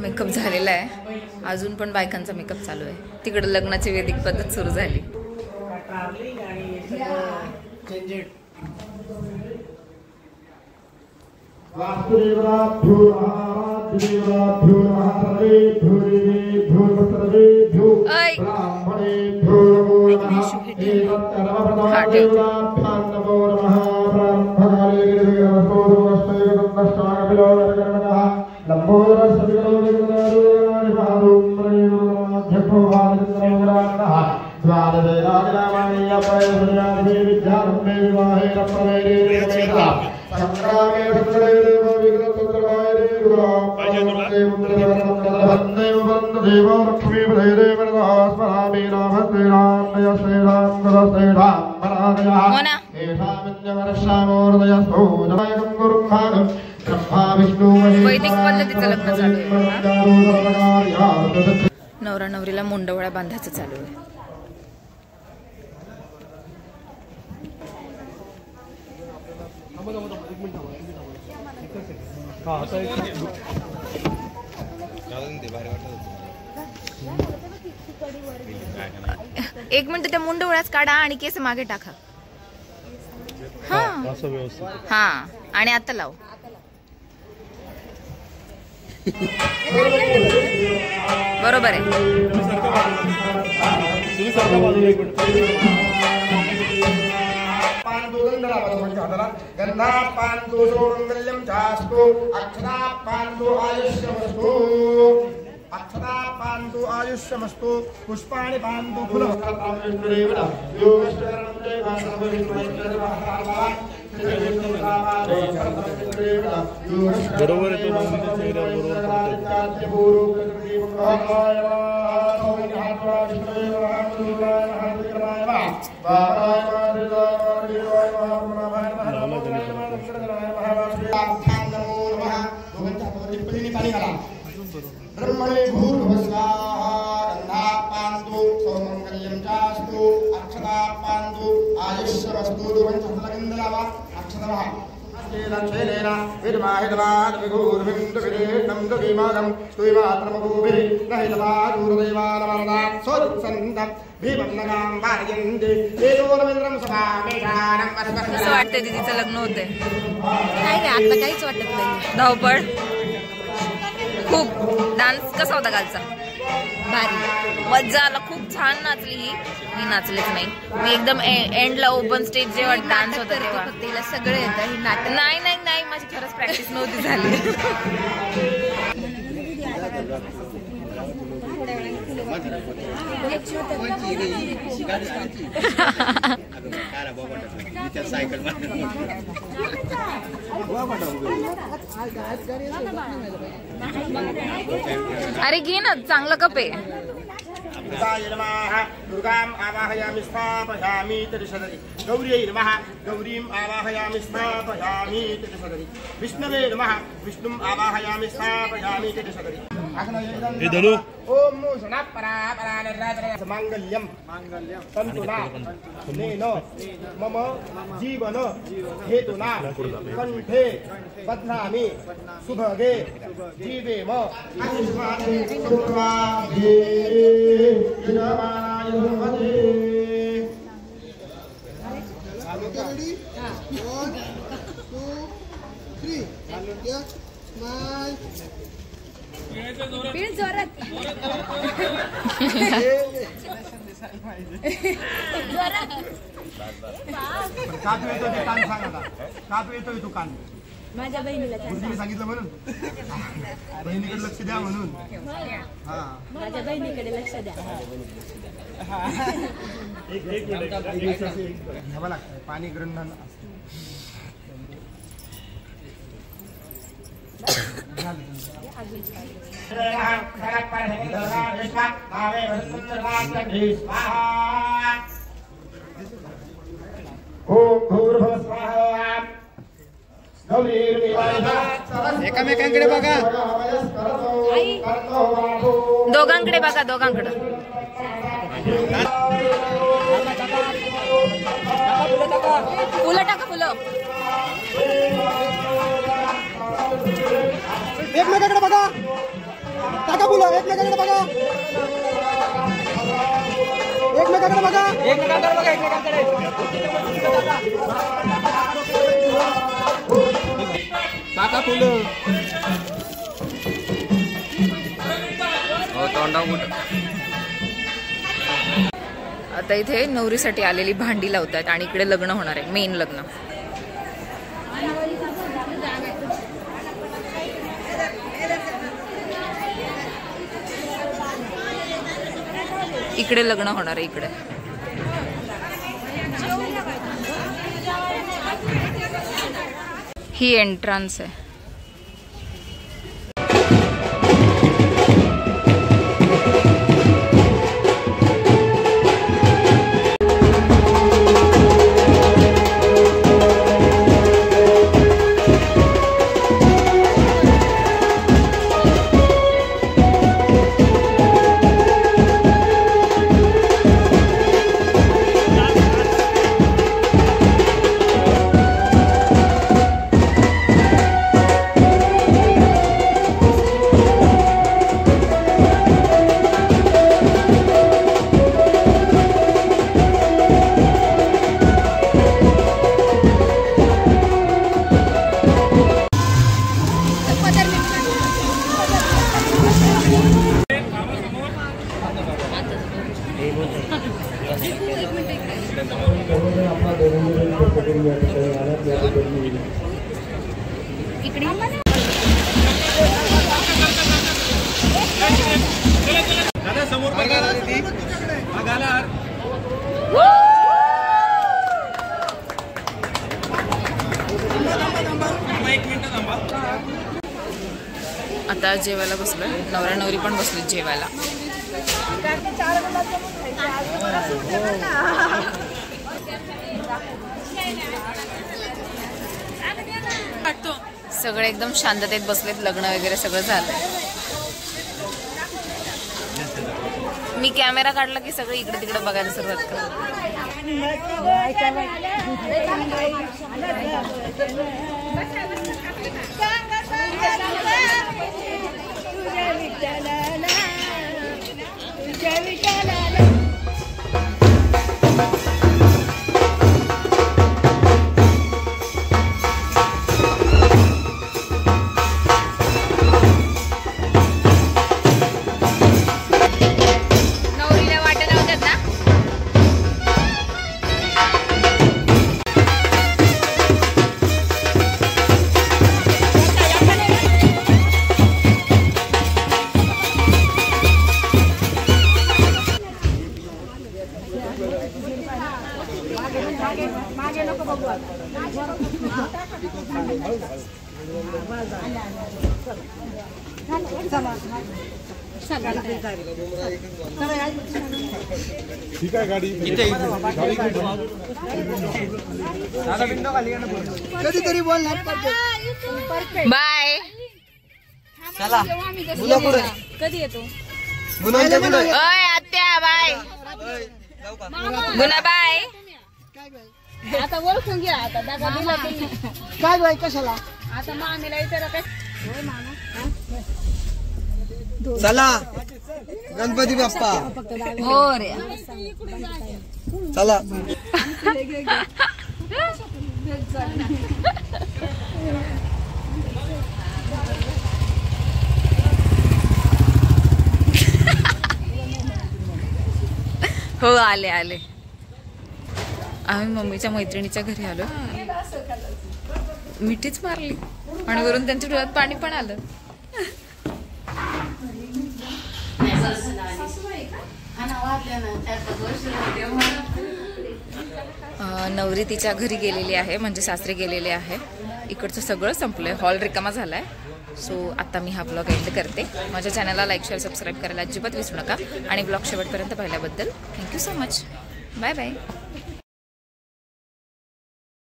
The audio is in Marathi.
मेकअप झालेला आहे, अजून पण बायकांचा मेकअप चालू आहे. तिकडे लग्नाची वेदिक पद्धत सुरू झाली. वैदिक पद्धतीचं लग्न चालू आहे. नवरा नवरीला मुंडवळ्या बांधायचं चालू आहे. एक मिनिट त्या मुंडवळ्याच काढा आणि केस मागे टाका. हा आणि आता लाव. बरोबर आहे. अक्षरा पांतु आयुष्यमस्तु पुष्पाणि पांतु बरोबर ब्रह्मणे भूर्भुवस्वाहा पांतु सौमंगल्यं चास्तु अक्षता पांतु आयुष्यमस्तु दुवंशफलगन्धलावा अक्षतमः लक्षेनेन विद्माहितवाद विघूर्भिन्दु विरेणं दुविमागं स्तुविमात्रमभूभिः नहितवादूरदैवानमरदात् सोत्सन्तं भीमन्नगां वारयन्ति एतोरविन्द्रं सभामेषानं कसं वाटतंय दीदीचं लग्न होतंय? नाही रे, आता काहीच वाटत नाही. धावपळ खूप. डान्स कसा होता कालचा? भारी, मजा आला. खूप छान नाचली ही. मी नाचलेच नाही. मी एकदम एंडला ओपन स्टेज जेव्हा डान्स होता तेव्हा तिला सगळं येतं. ही नाटक नाही नाही नाही, माझी खरंच प्रॅक्टिस नव्हती झाली. अरे घे ना, चांगलं कप आहे. दुर्गाम् आवाहयामि स्थापयामि त्रिशतरि गौर्यै नमः गौरीम् आवाहयामि स्थापयामि त्रिशतरि विष्णवे नमः विष्णुम् आवाहयामि स्थापयामि त्रिशतरि ओम मूषणः परापरानिर्राजनः मांगल्यं तन्तुना नेन मम जीवन हेतुना कंठे बध्नामि सुभगे जीवेम आयुष्माने सुप्रभाते जयमानाय भवते. Ready? 1, 2, 3. Yeah. Smile. पिन जोरात. तू कान माझ्या बहिणीला सांगितलं म्हणून बहिणीकडे लक्ष द्या म्हणून. माझ्या बहिणीकडे लक्ष द्या. घ्यावं लागतं पाणी ग्रंथन. एकामेकांकडे बघा. दोघांकडे बघा, दोघांकडे. फुलं टाका, फुलं. एकमेकांकडे बघा. एकमेकांकडे बघा. एकमेकांकडे बघा. काका फुलं. आता इथे नवरीसाठी आलेली भांडी लावतात आणि इकडे लग्न होणार आहे, मेन लग्न. इकडे लग्न होणार आहे इकडे. ही एंट्रन्स आहे. समोर बघायला आता जेवायला बसलोय. नवरा नवरी पण बसलीत जेवायला. सगळे एकदम शांततेत बसलेत. लग्न वगैरे सगळं झालंय. मी कॅमेरा काढला की सगळे इकडे तिकडे बघायला सुरुवात करतात. ठीक आहे गाडी कधीतरी बोलणार. बाय. चला कधी येतो? ओय आत्या बाय. गुना बाय. आता ओळखून घ्या. आता दादा दिला तुम्ही. काय बाई कशाला? आता मामीला विचारा काय. चला गणपती बाप्पा. हो रे. चला. हो आले आले. आम्ही मम्मीच्या मैत्रिणीच्या घरी आलो. मिठीच मारली आणि वरून त्यांच्या डोळ्यात पाणी पण आलं. नवरी तिच्या घरी गेलेली आहे, म्हणजे सासरे गेलेले आहे. इकडचं सगळं संपलंय. हॉल रिकामा झालाय. सो आता मी हा ब्लॉग एंड करते. माझ्या चॅनलला लाईक शेअर सबस्क्राईब करायला अजिबात विसरू नका. आणि ब्लॉग शेवटपर्यंत पाहिल्याबद्दल thank you so much. Bye bye.